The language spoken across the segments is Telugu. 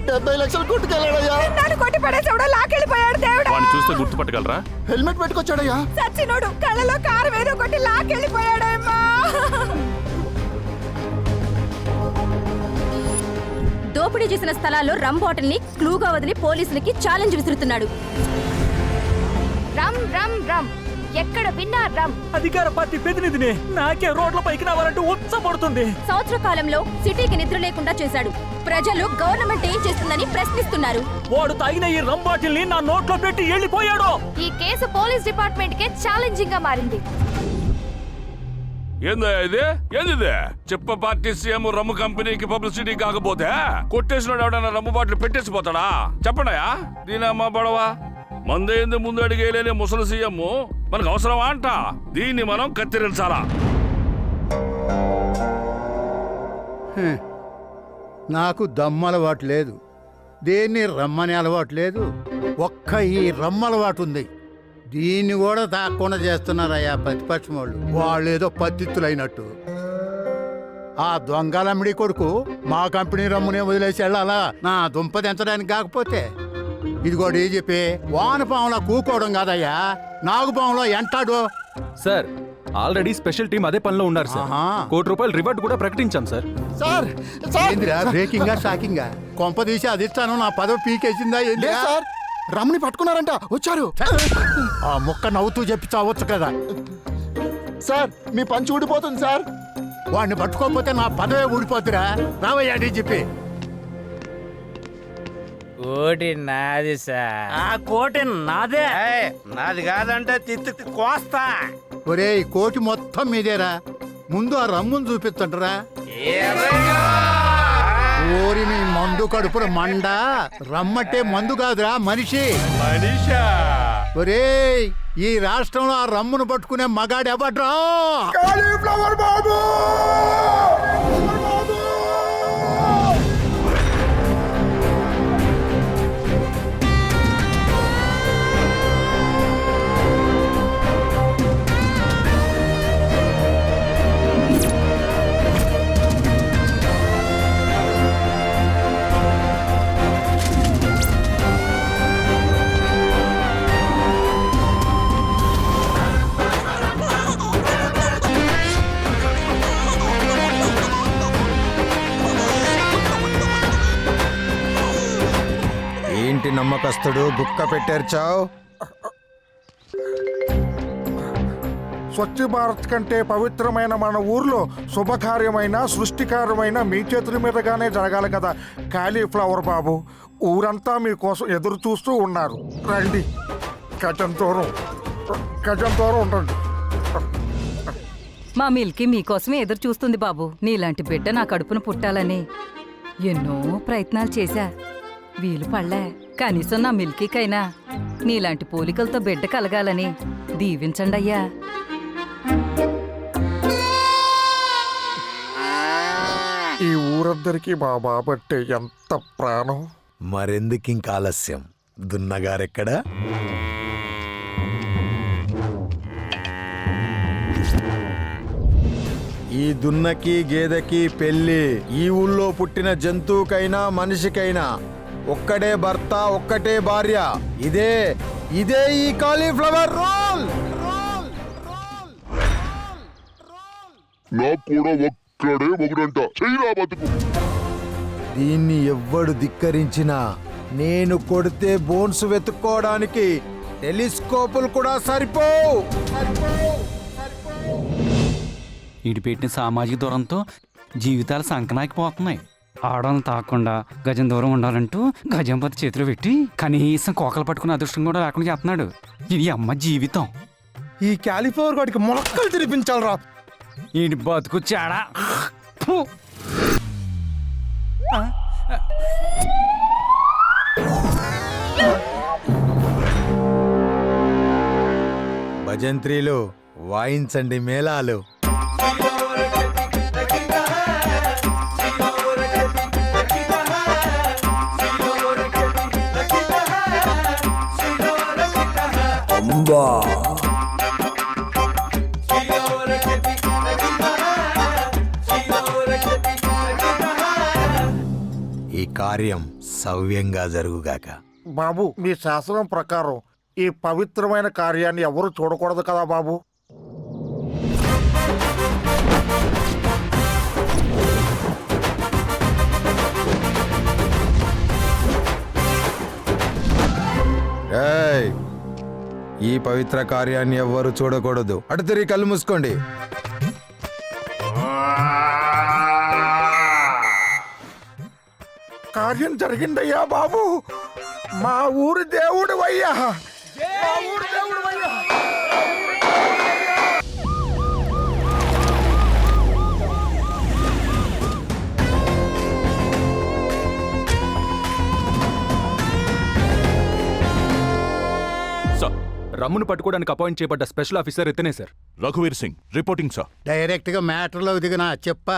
70 లక్షలు కొట్టుకెళ్ళాడయ్యా. నన్ను కొట్టి పడేసాడు, లాకెళ్ళిపోయాడు. దేవుడా, వాడిని చూస్తే గుర్తుపట్టగలరా? హెల్మెట్ పెట్టుకొచ్చాడయ్యా. సచ్చినోడు కళ్ళలో కారం ఏదో కొట్టి లాకెళ్ళిపోయాడమ్మా. దోపిడీ చేసిన స్థలాల్లో రమ్ బాటిల్ ని క్లూగా వదిలి పోలీసులకి ఛాలెంజ్ విసురుతున్నాడు. రమ్ రమ్ రమ్ ఎక్కడ విన్నా రమ్. అధికార పార్టీ ప్రతినిధిని నాకే రోడ్ల పైకి రావాలంటూ ఉత్సపడుతుంది. సంవత్సర కాలంలో సిటీకి నిద్ర లేకుండా చేశాడు. ప్రజలు గవర్నమెంట్ ఏం చేస్తుందని ప్రశ్నిస్తున్నారు. వాడు తాగిన ఈ రమ్ బాటిల్ ని నా నోట్లో పెట్టి వెళ్ళిపోయాడు. ఈ కేసు పోలీస్ డిపార్ట్మెంట్ కే ఛాలెంజింగ్ గా మారింది. ఏందా ఇది? ఏంది చెప్ప పార్టీ సీఎం రమ్ము కంపెనీకి పబ్లిసిటీ కాకపోతే కొట్టేసినాడు ఎవడన్నా రమ్ము బాటిల్ పెట్టేసిపోతాడా? చెప్పండియా. దీనమ్మ బడవా మందేంది ముందు అడిగేలేని ముసలి సీఎం మనకు అవసరమా అంట. దీన్ని మనం కత్తిరించాలా? నాకు దమ్ము అలవాటు లేదు, దేన్ని రమ్మని అలవాటు లేదు, ఒక్క ఈ రమ్మ అలవాటు ఉంది. దీన్ని కూడా తాకుండా చేస్తున్నారయ్యా ప్రతిపక్షం వాళ్ళు ఏదో పత్తిత్తులైనట్టు. ఆ దొంగలమ్మిడి కొడుకు మా కంపెనీ రమ్మునే వదిలేసి వెళ్ళాలా నా దుంప దించడానికి? కాకపోతే ఇదిగో డీజీపీ వానపాములా కూకోవడం కాదయ్యా, నాగుపాములో ఎంటాడు. సార్ ఆల్రెడీ స్పెషల్ టీం అదే పనిలో ఉన్నారు సార్. ₹1 రివార్డ్ కూడా ప్రకటించాం సార్. సార్ ఏందిరా బ్రేకింగా షాకింగా? కొంప తీసి అది ఇస్తాను నా పదవి పీకేసిందా ఏంది సార్? రమ్ని పట్టుకున్నారంట, వచ్చారు. ఆ ముక్క నవ్వుతూ చెప్పి చావచ్చు కదా. సార్ మీ పంచి ఊడిపోతుంది సార్. వాడిని పట్టుకోకపోతే నా పదవే ఊడిపోతురా. రావయ్యా డీజీపీ. కోటి నాది సార్. ఆ కోటి నాదే. నాది కాదంటే తిత్తి కోస్తా. ఒరేయ్ కోటి మొత్తం మీదేరా, ముందు ఆ రమ్మును చూపిస్తుంటరా. ఓరి మీ మందు కడుపుల మండ, రమ్మంటే మందు కాదురా మనిషి. ఒరేయ్ ఈ రాష్ట్రంలో ఆ రమ్మును పట్టుకునే మగాడు ఎవడ్రా? కాలీఫ్లవర్ బాబు. ఏంటి నమ్మకస్తుడు గుక్క పెట్టేర్చావు? స్వచ్ఛ భారత్ కంటే పవిత్రమైన మన ఊర్లో శుభకార్యమైన సృష్టికార్యమైన మీ చేతుల మీదగానే జరగాలి కదా కాలీఫ్లవర్ బాబు. ఊరంతా మీకోసం ఎదురు చూస్తూ ఉన్నారు. రండి, గజం దూరం ఉండండి. మా మిల్కీ మీకోసమే ఎదురు చూస్తుంది బాబు. నీలాంటి బిడ్డ నా కడుపున పుట్టాలని ఎన్నో ప్రయత్నాలు చేశా, వీలు పడలే. కనీసం నా మిల్కీకైనా నీలాంటి పోలికలతో బిడ్డ కలగాలని దీవించండి అయ్యా. ఈ ఊరందరికీ మా బాబట్టే ఎంత ప్రాణం. మరెందుకింక ఆలస్యం? దున్నగారెక్కడా? ఈ దున్నకి గేదెకి పెళ్లి. ఈ ఊళ్ళో పుట్టిన జంతువుకైనా మనిషికైనా ఒక్కడే భర్త, ఒక్కటే భార్య. ఇదే ఈ కాలీఫ్లవర్ రోల్. ఒక్కడే మొగుడంట. చెయ్యిరా బతుకు. దీన్ని ఎవ్వడు ధిక్కరించినా నేను కొడితే బోన్స్ వెతుక్కోవడానికి టెలిస్కోపులు కూడా సరిపోవు. ఇటు పెట్టిన సామాజిక దూరంతో జీవితాలు సంకనాకిపోతున్నాయి. ఆడవాళ్ళని తాకుండా గజం దూరం ఉండాలంటూ గజంపతి చేతిలో పెట్టి కనీసం కోకలు పట్టుకునే అదృష్టం కూడా లేకుండా చేస్తున్నాడు. ఇది అమ్మ జీవితం. ఈ కాలీఫ్లవర్ గాడికి మొలక్కలు తినిపించాలరా. ఈ బతుకు చాడా. భజంత్రీలు వాయించండి మేళాలు. ఈ కార్యం సవ్యంగా జరుగుగాక. బాబు మీ శాసనం ప్రకారం ఈ పవిత్రమైన కార్యాన్ని ఎవరు చూడకూడదు కదా బాబు? ఏయ్, ఈ పవిత్ర కార్యాన్ని ఎవ్వరు చూడకూడదు. అటు తిరిగి కళ్ళు మూసుకోండి. కార్యం జరిగిందయ్యా బాబు. మా ఊరి దేవుడు అయ్యా. సార్, రమ్మును పట్టుకోవడానికి అపాయింట్ చేయబడ్డ స్పెషల్ ఆఫీసర్ ఇతనే సార్. రఘువీర్ సింగ్ రిపోర్టింగ్ సార్. డైరెక్ట్గా మ్యాటర్లో దిగినా చెప్పా.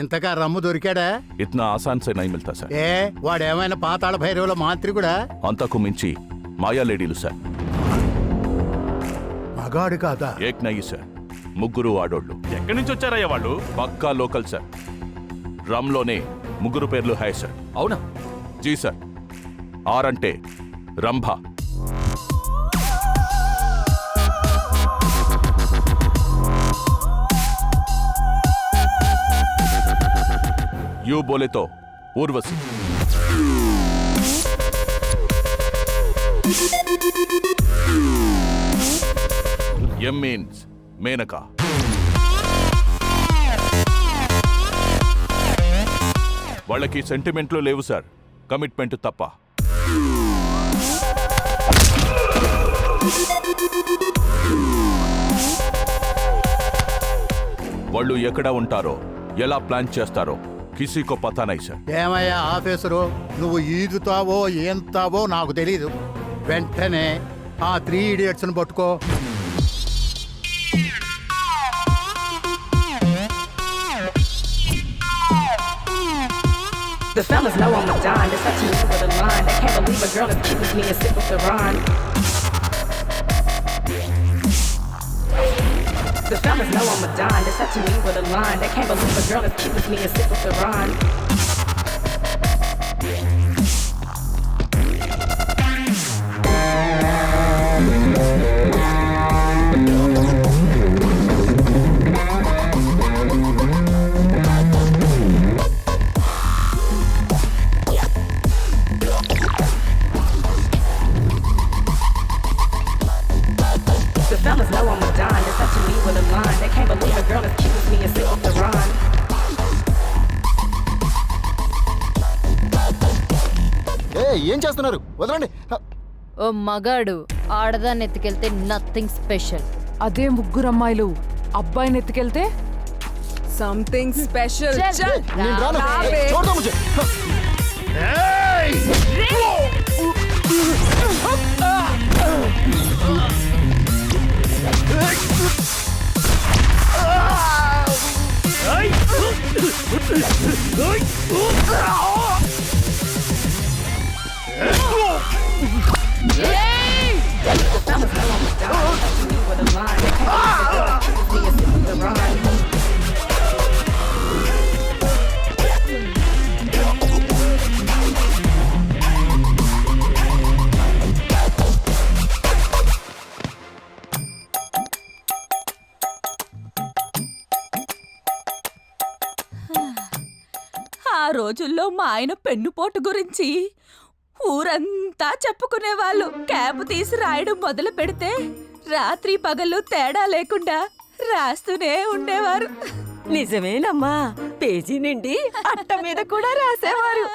ఇంతకా రమ్ము దొరికాడా? ఇतना आसान से नहीं मिलता సార్. ఏ వాడేమైనా పాతాళ భైరవుల మాంత్రికుడా? అంతకు మించి మాయా లేడీలు సార్. మగాడు కాదా? ఏక్ నయ్యి సార్, ముగ్గురు ఆడోళ్ళు. ఎక్కడి నుంచి వచ్చారయ్యా వాళ్ళు? పక్కా లోకల్ సార్. రమ్లోనే ముగ్గురు పేర్లు హాయ్ సార్. అవునా? జీ సార్. ఆర్ అంటే రంభ, యూ బోలే తో ఊర్వశి, ఎం మీన్స్ మేనక, వాళ్ళకి సెంటిమెంట్లు లేవు సార్, కమిట్మెంట్ తప్ప. వాళ్ళు ఎక్కడ ఉంటారో, ఎలా ప్లాన్ చేస్తారో కిసీకో పతా నై సార్. ఏమయ్యా ఆఫీసరు, నువ్వు ఈదుతావో ఏంతావో నాకు తెలీదు. వెంటనే ఆ 3 idiots పట్టుకో. The fellas know I'm a dime. It's such a move with a line. They can't believe a girl is cute as me and sip with the rhyme. The fellas know I'm a dime. It's such a move with a line. They can't believe a girl is cute as me and sip with the rhyme. The fellas know I'm a dime. It's such a me with a line. They can't believe a girl as cute as me and sip with the rhyme. ఏం చేస్తున్నారు? వదలండి. ఓ మగాడు ఆడదాన్ని ఎత్తుకెళ్తే నథింగ్ స్పెషల్. అదే ముగ్గురు అమ్మాయిలు అబ్బాయిని ఎత్తుకెళ్తే సంథింగ్ స్పెషల్. నేను రాను. చూడదా ముझे. The fellas know I'm a dime. It's such a me with a line. They can't believe a girl is cute as me and sip with the rhyme. ఆ రోజుల్లో మా ఆయన పెన్నుపోటు గురించి ఊరంతా చెప్పుకునేవాళ్ళు. క్యాబ్ తీసి రాయడం మొదలు పెడితే రాత్రి పగలు తేడా లేకుండా రాస్తూనే ఉండేవారు. నిజమేనమ్మా, పేజీ నిండి అట్ట మీద కూడా రాసేవారు.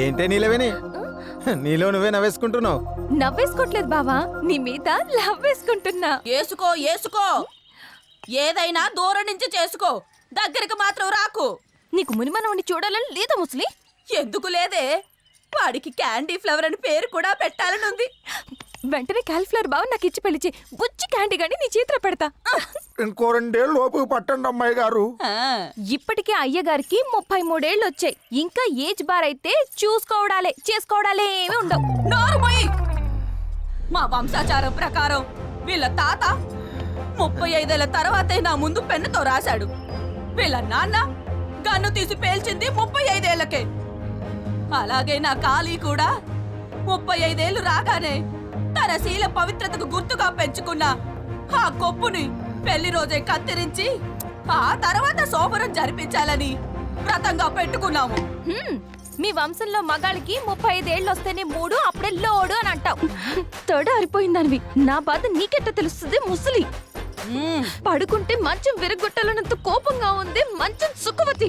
ఏంటే నీలవేని నీలో నువ్వే నవ్వేసుకుంటున్నావు. నవ్వేసుకోవట్లేదు బావా, నీ మీద లవ్ వేసుకుంటున్నా. ఏసుకో ఏసుకో, ఏదైనా దూరం నుంచి చేసుకో, దగ్గరికి మాత్రం రాకు. నీకు మునిమనవుని చూడాలని లేదా ముసలి? ఎందుకు లేదే, వాడికి క్యాండీ ఫ్లవర్ అని పేరు కూడా పెట్టాలని ఉంది. వెంటనే క్యాలిఫ్లవర్ బావ నాకు ఇచ్చి పెళ్లిచి బుచ్చి క్యాండీ గాని నీ చేతిలో పెడతా. ఇంకో 2 ఏళ్ళు లోపు పట్టండి అమ్మాయి గారు. ఇప్పటికే అయ్యగారికి 33 ఏళ్ళు వచ్చాయి. ఇంకా ఏజ్ బార్ అయితే చేసుకోవడాలే ఏమీ ఉండవు. నోరు మూయి. మా వంశాచారం ప్రకారం వీళ్ళ తాత 35 ఏళ్ల తర్వాతే నా ముందు పెన్నుతో రాశాడు. వీళ్ళ నాన్న గన్ను తీసి పేల్చింది 35 ఏళ్లకే. అలాగే నా కాళీ కూడా 35 ఏళ్లు రాగానే తన శీల పవిత్రతకు గుర్తుగా పెంచుకున్న ఆ కొప్పుని పెళ్లి రోజే కత్తిరించి ఆ తర్వాత శోభనం జరిపించాలని వ్రతంగా పెట్టుకున్నాము. మీ వంశంలో మగాళ్ళకి 35 ఏళ్ళు వస్తేనే 3 అప్పుడే లోడు అని అంటావు. తొడ అరిపోయిందనివి, నా బాధ నీకెట్ట తెలుస్తుంది ముసలి? పడుకుంటే మంచం విరగొట్టాలన్నంత కోపంగా ఉంది మంచం సుఖవతి.